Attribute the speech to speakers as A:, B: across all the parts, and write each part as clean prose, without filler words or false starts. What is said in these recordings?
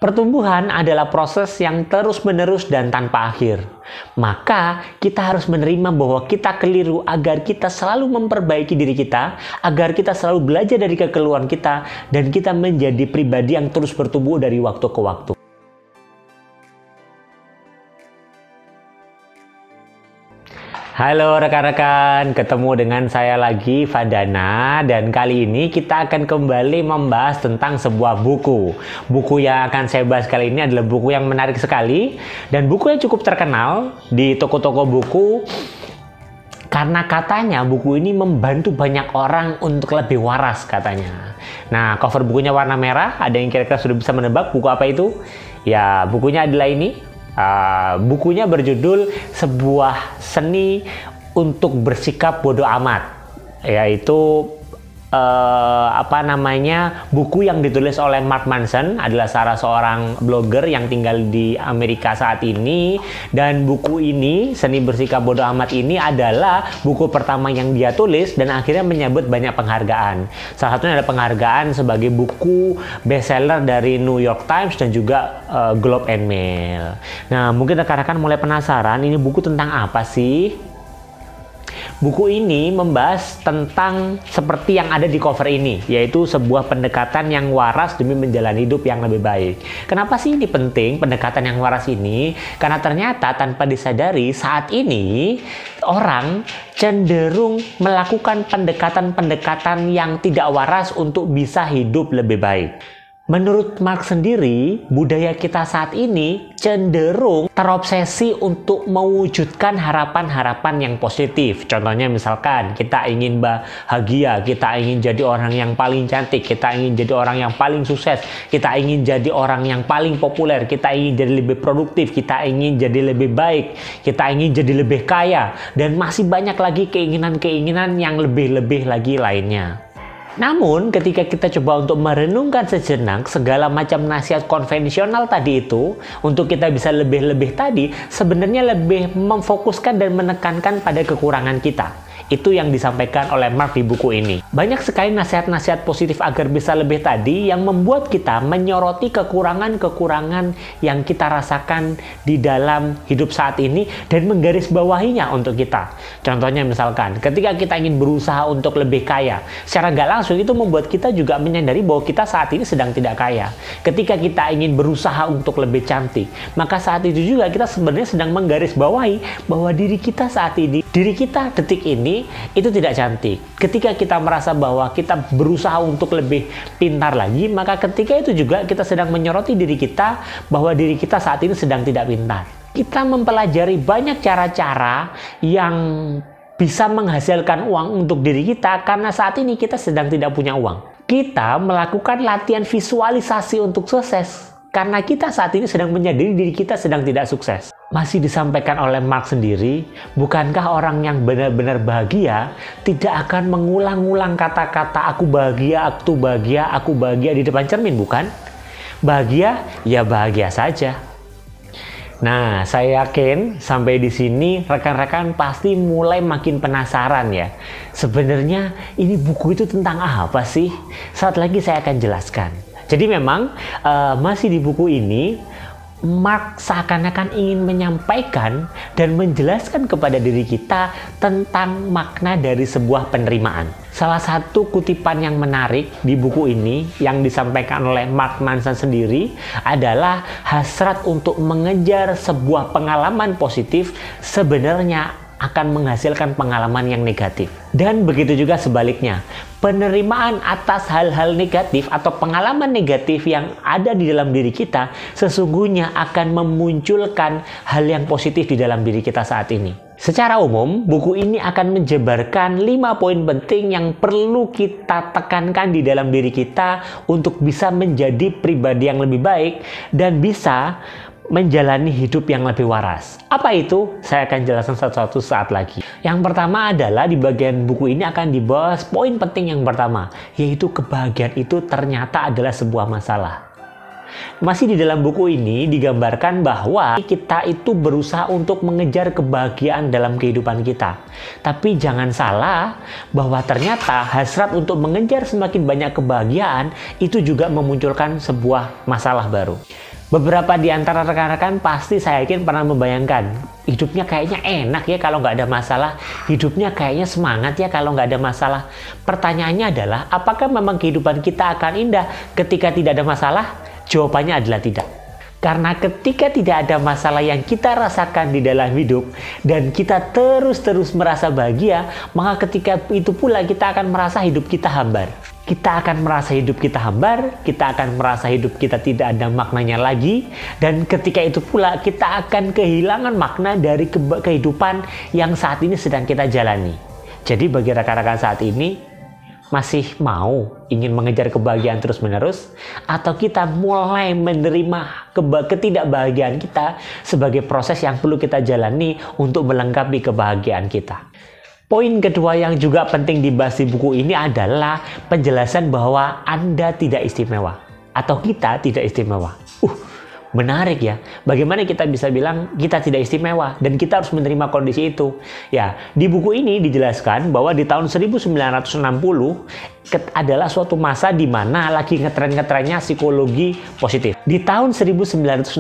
A: Pertumbuhan adalah proses yang terus-menerus dan tanpa akhir. Maka, kita harus menerima bahwa kita keliru agar kita selalu memperbaiki diri kita, agar kita selalu belajar dari kekeliruan kita, dan kita menjadi pribadi yang terus bertumbuh dari waktu ke waktu. Halo rekan-rekan, ketemu dengan saya lagi, Fadana, dan kali ini kita akan kembali membahas tentang sebuah buku. Buku yang akan saya bahas kali ini adalah buku yang menarik sekali, dan buku yang cukup terkenal di toko-toko buku, karena katanya buku ini membantu banyak orang untuk lebih waras katanya. Nah, cover bukunya warna merah, ada yang kira-kira sudah bisa menebak buku apa itu? Ya, bukunya adalah ini. Bukunya berjudul Sebuah Seni untuk Bersikap Bodoh Amat, yaitu buku yang ditulis oleh Mark Manson, adalah salah seorang blogger yang tinggal di Amerika saat ini. Dan buku ini, Seni Bersikap Bodoh Amat ini, adalah buku pertama yang dia tulis dan akhirnya menyabet banyak penghargaan. Salah satunya adalah penghargaan sebagai buku bestseller dari New York Times dan juga Globe and Mail. Nah, mungkin rekan-rekan mulai penasaran, ini buku tentang apa sih? Buku ini membahas tentang seperti yang ada di cover ini, yaitu sebuah pendekatan yang waras demi menjalani hidup yang lebih baik. Kenapa sih ini penting, pendekatan yang waras ini? Karena ternyata tanpa disadari saat ini orang cenderung melakukan pendekatan-pendekatan yang tidak waras untuk bisa hidup lebih baik. Menurut Mark sendiri, budaya kita saat ini cenderung terobsesi untuk mewujudkan harapan-harapan yang positif. Contohnya misalkan kita ingin bahagia, kita ingin jadi orang yang paling cantik, kita ingin jadi orang yang paling sukses, kita ingin jadi orang yang paling populer, kita ingin jadi lebih produktif, kita ingin jadi lebih baik, kita ingin jadi lebih kaya, dan masih banyak lagi keinginan-keinginan yang lebih-lebih lagi lainnya. Namun, ketika kita coba untuk merenungkan sejenak segala macam nasihat konvensional tadi itu, untuk kita bisa lebih-lebih tadi, sebenarnya lebih memfokuskan dan menekankan pada kekurangan kita. Itu yang disampaikan oleh Mark di buku ini. Banyak sekali nasihat-nasihat positif agar bisa lebih tadi yang membuat kita menyoroti kekurangan-kekurangan yang kita rasakan di dalam hidup saat ini dan menggarisbawahinya untuk kita. Contohnya misalkan, ketika kita ingin berusaha untuk lebih kaya, secara nggak langsung itu membuat kita juga menyadari bahwa kita saat ini sedang tidak kaya. Ketika kita ingin berusaha untuk lebih cantik, maka saat itu juga kita sebenarnya sedang menggarisbawahi bahwa diri kita saat ini, diri kita detik ini, itu tidak cantik. Ketika kita merasa bahwa kita berusaha untuk lebih pintar lagi, maka ketika itu juga kita sedang menyoroti diri kita bahwa diri kita saat ini sedang tidak pintar. Kita mempelajari banyak cara-cara yang bisa menghasilkan uang untuk diri kita karena saat ini kita sedang tidak punya uang. Kita melakukan latihan visualisasi untuk sukses karena kita saat ini sedang menyadari diri kita sedang tidak sukses. Masih disampaikan oleh Mark sendiri, bukankah orang yang benar-benar bahagia tidak akan mengulang-ulang kata-kata aku bahagia, aku bahagia di depan cermin, bukan? Bahagia, ya bahagia saja. Nah, saya yakin sampai di sini rekan-rekan pasti mulai makin penasaran ya. Sebenarnya ini buku itu tentang apa sih? Saat lagi saya akan jelaskan. Jadi memang masih di buku ini, Mark seakan-akan ingin menyampaikan dan menjelaskan kepada diri kita tentang makna dari sebuah penerimaan. Salah satu kutipan yang menarik di buku ini yang disampaikan oleh Mark Manson sendiri adalah hasrat untuk mengejar sebuah pengalaman positif sebenarnya akan menghasilkan pengalaman yang negatif. Dan begitu juga sebaliknya, penerimaan atas hal-hal negatif atau pengalaman negatif yang ada di dalam diri kita sesungguhnya akan memunculkan hal yang positif di dalam diri kita saat ini. Secara umum, buku ini akan menjabarkan 5 poin penting yang perlu kita tekankan di dalam diri kita untuk bisa menjadi pribadi yang lebih baik dan bisa menjalani hidup yang lebih waras. Apa itu? Saya akan jelaskan satu-satu saat lagi. Yang pertama adalah di bagian buku ini akan dibahas poin penting yang pertama, yaitu kebahagiaan itu ternyata adalah sebuah masalah. Masih di dalam buku ini digambarkan bahwa kita itu berusaha untuk mengejar kebahagiaan dalam kehidupan kita. Tapi jangan salah bahwa ternyata hasrat untuk mengejar semakin banyak kebahagiaan itu juga memunculkan sebuah masalah baru. Beberapa di antara rekan-rekan pasti saya yakin pernah membayangkan, hidupnya kayaknya enak ya kalau nggak ada masalah, hidupnya kayaknya semangat ya kalau nggak ada masalah. Pertanyaannya adalah, apakah memang kehidupan kita akan indah ketika tidak ada masalah? Jawabannya adalah tidak. Karena ketika tidak ada masalah yang kita rasakan di dalam hidup, dan kita terus-terus merasa bahagia, maka ketika itu pula kita akan merasa hidup kita hambar. Kita akan merasa hidup kita hambar, kita akan merasa hidup kita tidak ada maknanya lagi, dan ketika itu pula kita akan kehilangan makna dari kehidupan yang saat ini sedang kita jalani. Jadi bagi rekan-rekan saat ini, masih mau ingin mengejar kebahagiaan terus-menerus, atau kita mulai menerima ketidakbahagiaan kita sebagai proses yang perlu kita jalani untuk melengkapi kebahagiaan kita? Poin kedua yang juga penting dibahas di buku ini adalah penjelasan bahwa Anda tidak istimewa atau kita tidak istimewa. Menarik ya. Bagaimana kita bisa bilang kita tidak istimewa dan kita harus menerima kondisi itu? Ya, di buku ini dijelaskan bahwa di tahun 1960 adalah suatu masa di mana lagi ngetren-ngetrennya psikologi positif. Di tahun 1960,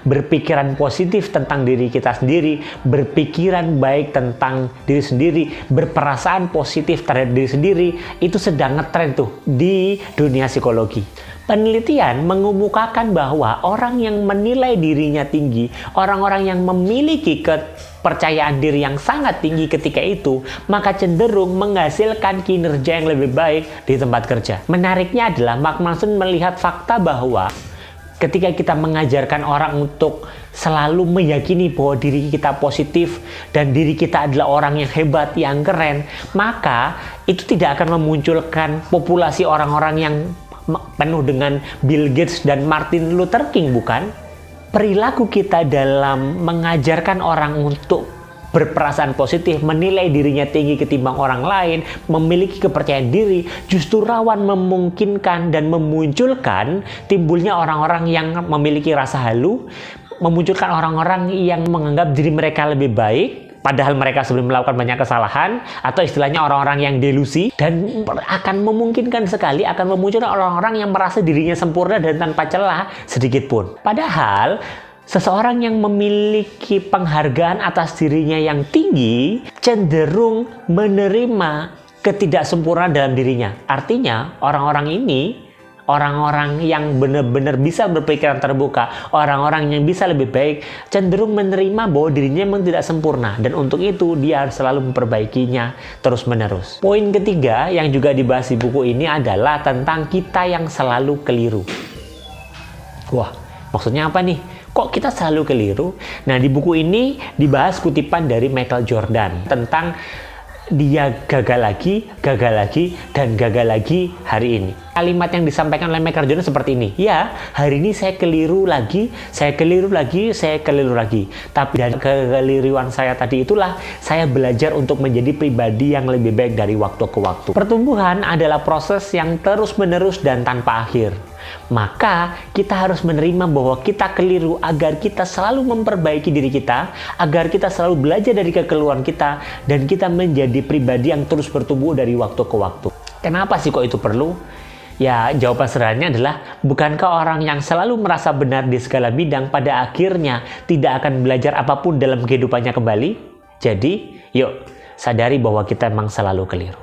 A: berpikiran positif tentang diri kita sendiri, berpikiran baik tentang diri sendiri, berperasaan positif terhadap diri sendiri, itu sedang ngetren tuh di dunia psikologi. Penelitian mengemukakan bahwa orang yang menilai dirinya tinggi, orang-orang yang memiliki kepercayaan diri yang sangat tinggi ketika itu, maka cenderung menghasilkan kinerja yang lebih baik di tempat kerja. Menariknya adalah Mark Manson melihat fakta bahwa ketika kita mengajarkan orang untuk selalu meyakini bahwa diri kita positif dan diri kita adalah orang yang hebat, yang keren, maka itu tidak akan memunculkan populasi orang-orang yang penuh dengan Bill Gates dan Martin Luther King, bukan? Perilaku kita dalam mengajarkan orang untuk berperasaan positif, menilai dirinya tinggi ketimbang orang lain, memiliki kepercayaan diri, justru rawan memungkinkan dan memunculkan timbulnya orang-orang yang memiliki rasa halu, memunculkan orang-orang yang menganggap diri mereka lebih baik, padahal mereka sebelum melakukan banyak kesalahan, atau istilahnya orang-orang yang delusi, dan akan memungkinkan sekali akan memunculkan orang-orang yang merasa dirinya sempurna dan tanpa celah sedikit pun. Padahal seseorang yang memiliki penghargaan atas dirinya yang tinggi cenderung menerima ketidaksempurnaan dalam dirinya. Artinya orang-orang ini, orang-orang yang benar-benar bisa berpikiran terbuka, orang-orang yang bisa lebih baik, cenderung menerima bahwa dirinya memang tidak sempurna, dan untuk itu dia harus selalu memperbaikinya terus-menerus. Poin ketiga yang juga dibahas di buku ini adalah tentang kita yang selalu keliru. Wah, maksudnya apa nih? Kok kita selalu keliru? Nah, di buku ini dibahas kutipan dari Michael Jordan tentang dia gagal lagi, dan gagal lagi hari ini. Kalimat yang disampaikan oleh Michael Jordan seperti ini. Ya, hari ini saya keliru lagi, saya keliru lagi. Tapi dari kekeliruan saya tadi itulah saya belajar untuk menjadi pribadi yang lebih baik dari waktu ke waktu. Pertumbuhan adalah proses yang terus-menerus dan tanpa akhir. Maka kita harus menerima bahwa kita keliru agar kita selalu memperbaiki diri kita, agar kita selalu belajar dari kekeliruan kita, dan kita menjadi pribadi yang terus bertumbuh dari waktu ke waktu. Kenapa sih kok itu perlu? Ya, jawaban sederhananya adalah, bukankah orang yang selalu merasa benar di segala bidang pada akhirnya tidak akan belajar apapun dalam kehidupannya kembali? Jadi, yuk sadari bahwa kita memang selalu keliru.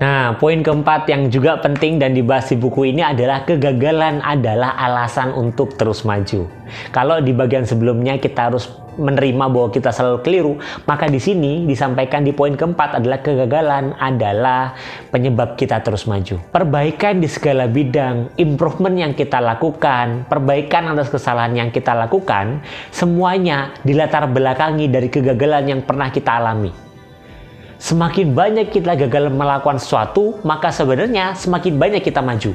A: Nah, poin keempat yang juga penting dan dibahas di buku ini adalah kegagalan adalah alasan untuk terus maju. Kalau di bagian sebelumnya kita harus menerima bahwa kita selalu keliru, maka di sini disampaikan di poin keempat adalah kegagalan adalah penyebab kita terus maju. Perbaikan di segala bidang, improvement yang kita lakukan, perbaikan atas kesalahan yang kita lakukan, semuanya dilatar belakangi dari kegagalan yang pernah kita alami. Semakin banyak kita gagal melakukan sesuatu, maka sebenarnya semakin banyak kita maju.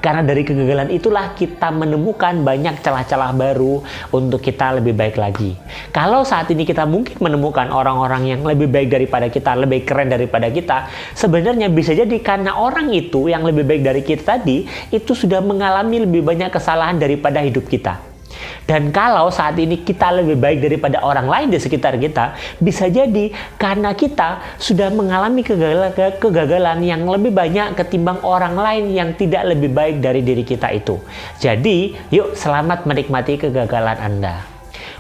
A: Karena dari kegagalan itulah kita menemukan banyak celah-celah baru untuk kita lebih baik lagi. Kalau saat ini kita mungkin menemukan orang-orang yang lebih baik daripada kita, lebih keren daripada kita, sebenarnya bisa jadi karena orang itu yang lebih baik dari kita tadi, itu sudah mengalami lebih banyak kesalahan daripada hidup kita. Dan kalau saat ini kita lebih baik daripada orang lain di sekitar kita, bisa jadi karena kita sudah mengalami kegagalan yang lebih banyak ketimbang orang lain yang tidak lebih baik dari diri kita itu. Jadi, yuk selamat menikmati kegagalan Anda.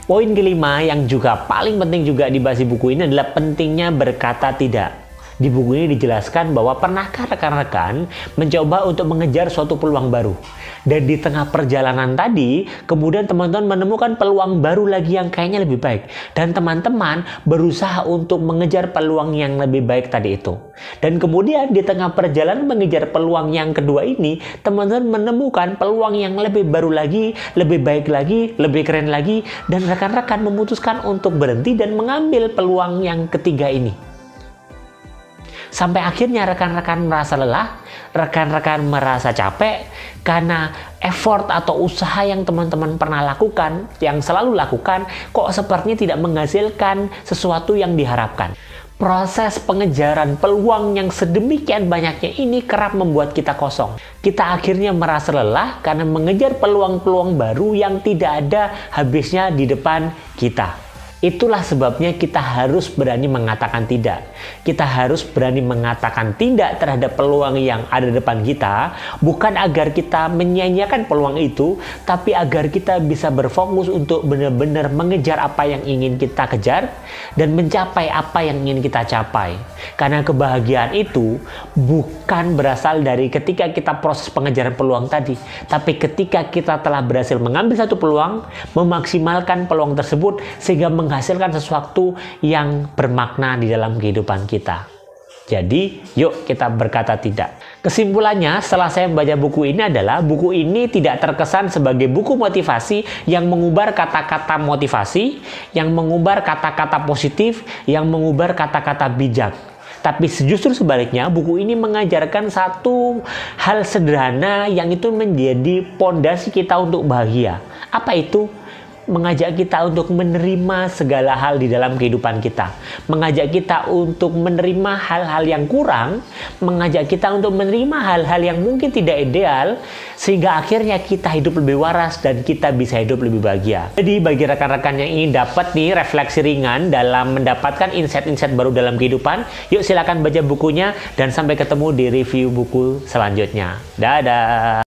A: Poin kelima yang juga paling penting juga dibahas di buku ini adalah pentingnya berkata tidak. Di buku ini dijelaskan bahwa pernahkah rekan-rekan mencoba untuk mengejar suatu peluang baru? Dan di tengah perjalanan tadi, kemudian teman-teman menemukan peluang baru lagi yang kayaknya lebih baik. Dan teman-teman berusaha untuk mengejar peluang yang lebih baik tadi itu. Dan kemudian di tengah perjalanan mengejar peluang yang kedua ini, teman-teman menemukan peluang yang lebih baru lagi, lebih baik lagi, lebih keren lagi. Dan rekan-rekan memutuskan untuk berhenti dan mengambil peluang yang ketiga ini. Sampai akhirnya rekan-rekan merasa lelah, rekan-rekan merasa capek, karena effort atau usaha yang teman-teman pernah lakukan, yang selalu lakukan, kok sepertinya tidak menghasilkan sesuatu yang diharapkan. Proses pengejaran peluang yang sedemikian banyaknya ini kerap membuat kita kosong. Kita akhirnya merasa lelah karena mengejar peluang-peluang baru yang tidak ada habisnya di depan kita. Itulah sebabnya kita harus berani mengatakan tidak. Kita harus berani mengatakan tidak terhadap peluang yang ada di depan kita, bukan agar kita menyia-nyiakan peluang itu, tapi agar kita bisa berfokus untuk benar-benar mengejar apa yang ingin kita kejar dan mencapai apa yang ingin kita capai. Karena kebahagiaan itu bukan berasal dari ketika kita proses pengejaran peluang tadi, tapi ketika kita telah berhasil mengambil satu peluang, memaksimalkan peluang tersebut sehingga menghasilkan sesuatu yang bermakna di dalam kehidupan kita. Jadi, yuk kita berkata tidak. Kesimpulannya, setelah saya membaca buku ini adalah buku ini tidak terkesan sebagai buku motivasi yang mengubar kata-kata motivasi, yang mengubar kata-kata positif, yang mengubar kata-kata bijak. Tapi justru sebaliknya, buku ini mengajarkan satu hal sederhana yang itu menjadi pondasi kita untuk bahagia. Apa itu? Mengajak kita untuk menerima segala hal di dalam kehidupan kita. Mengajak kita untuk menerima hal-hal yang kurang. Mengajak kita untuk menerima hal-hal yang mungkin tidak ideal. Sehingga akhirnya kita hidup lebih waras dan kita bisa hidup lebih bahagia. Jadi bagi rekan-rekan yang ingin dapat nih refleksi ringan dalam mendapatkan insight-insight baru dalam kehidupan, yuk silakan baca bukunya dan sampai ketemu di review buku selanjutnya. Dadah!